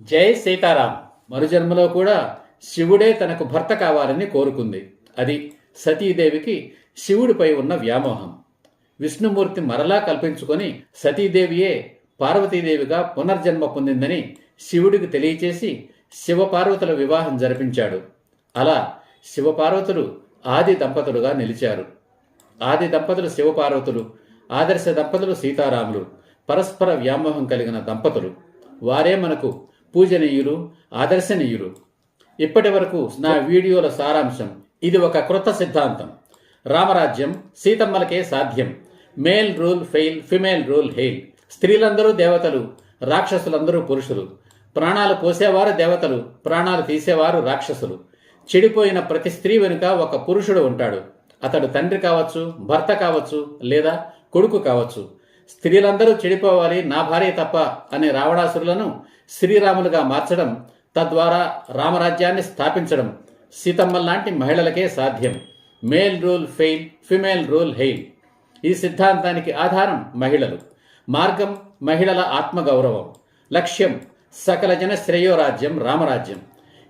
జై సీతారాం. మరుజన్మలో కూడా శివుడే తనకు భర్త కావాలని కోరుకుంది. అది సతీదేవికి శివుడిపై ఉన్న వ్యామోహం. విష్ణుమూర్తి మరలా కల్పించుకొని సతీదేవియే పార్వతీదేవిగా పునర్జన్మ పొందిందని శివుడికి తెలియచేసి శివపార్వతుల వివాహం జరిపించాడు. అలా శివపార్వతులు ఆది దంపతులుగా నిలిచారు. ఆది దంపతులు శివపార్వతులు, ఆదర్శ దంపతులు సీతారాములు, పరస్పర వ్యామోహం కలిగిన దంపతులు. వారే మనకు పూజనీయులు, ఆదర్శనీయులు. ఇప్పటి వరకు నా వీడియోల సారాంశం ఇది. ఒక క్రొత్త సిద్ధాంతం. రామరాజ్యం సీతమ్మలకే సాధ్యం. Male rule fail, female rule hail. స్త్రీలందరూ దేవతలు, రాక్షసులందరూ పురుషులు. ప్రాణాలు పోసేవారు దేవతలు, ప్రాణాలు తీసేవారు రాక్షసులు. చెడిపోయిన ప్రతి స్త్రీ వెనుక ఒక పురుషుడు ఉంటాడు. అతడు తండ్రి కావచ్చు, భర్త కావచ్చు, లేదా కొడుకు కావచ్చు. స్త్రీలందరూ చెడిపోవాలి, నా భార్య తప్ప అనే రావణాసురులను శ్రీరాములుగా మార్చడం, తద్వారా రామరాజ్యాన్ని స్థాపించడం సీతమ్మల్లాంటి మహిళలకే సాధ్యం. Male rule fail, female rule hail. ఈ సిద్ధాంతానికి ఆధారం మహిళలు. మార్గం మహిళల ఆత్మగౌరవం. లక్ష్యం సకల జన శ్రేయోరాజ్యం, రామరాజ్యం.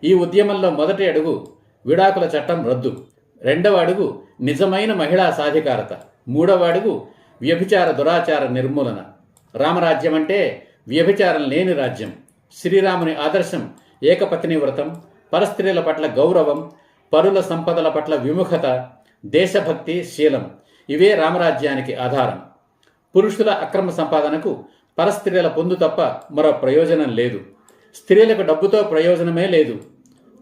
ఈ ఉద్యమంలో మొదటి అడుగు విడాకుల చట్టం రద్దు. రెండవ అడుగు నిజమైన మహిళా సాధికారత. మూడవ అడుగు వ్యభిచార దురాచార నిర్మూలన. రామరాజ్యం అంటే వ్యభిచారం లేని రాజ్యం. శ్రీరాముని ఆదర్శం ఏకపత్ని వ్రతం, పరస్త్రీల పట్ల గౌరవం, పరుల సంపదల పట్ల విముఖత, దేశభక్తి, శీలం. ఇవే రామరాజ్యానికి ఆధారం. పురుషుల అక్రమ సంపాదనకు పరస్త్రీల పొందు తప్ప మరో ప్రయోజనం లేదు. స్త్రీలకు డబ్బుతో ప్రయోజనమే లేదు.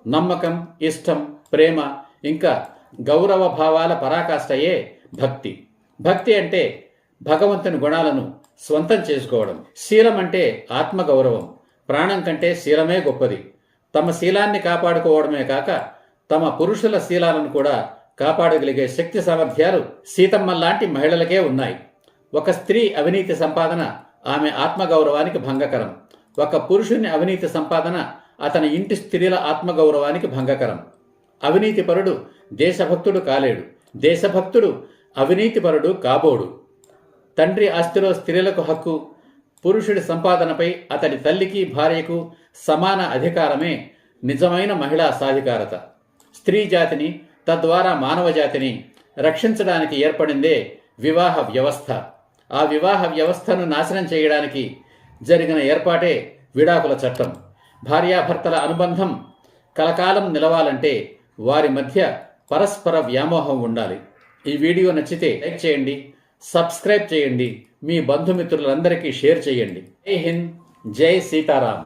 నమ్మకం, ఇష్టం, ప్రేమ, ఇంకా గౌరవ భావాల పరాకాష్ఠయే భక్తి. భక్తి అంటే భగవంతుని గుణాలను స్వంతం చేసుకోవడం. శీలం అంటే ఆత్మగౌరవం. ప్రాణం కంటే శీలమే గొప్పది. తమ శీలాన్ని కాపాడుకోవడమే కాక తమ పురుషుల శీలాలను కూడా కాపాడగలిగే శక్తి సామర్థ్యాలు సీతమ్మల్లాంటి మహిళలకే ఉన్నాయి. ఒక స్త్రీ అవినీతి సంపాదన ఆమె ఆత్మగౌరవానికి భంగకరం. ఒక పురుషుని అవినీతి సంపాదన అతని ఇంటి స్త్రీల ఆత్మగౌరవానికి భంగకరం. అవినీతిపరుడు దేశభక్తుడు కాలేడు. దేశభక్తుడు అవినీతిపరుడు కాబోడు. తండ్రి ఆస్తిలో స్త్రీలకు హక్కు, పురుషుడి సంపాదనపై అతడి తల్లికి భార్యకు సమాన అధికారమే నిజమైన మహిళా సాధికారత. స్త్రీ జాతిని, తద్వారా మానవ జాతిని రక్షించడానికి ఏర్పడిందే వివాహ వ్యవస్థ. ఆ వివాహ వ్యవస్థను నాశనం చేయడానికి జరిగిన ఏర్పాటే విడాకుల చట్టం. భార్యాభర్తల అనుబంధం కలకాలం నిలవాలంటే వారి మధ్య పరస్పర వ్యామోహం ఉండాలి. ఈ వీడియో నచ్చితే లైక్ చేయండి, సబ్స్క్రైబ్ చేయండి, మీ బంధుమిత్రులందరికీ షేర్ చేయండి. జై హింద్, జై సీతారాం.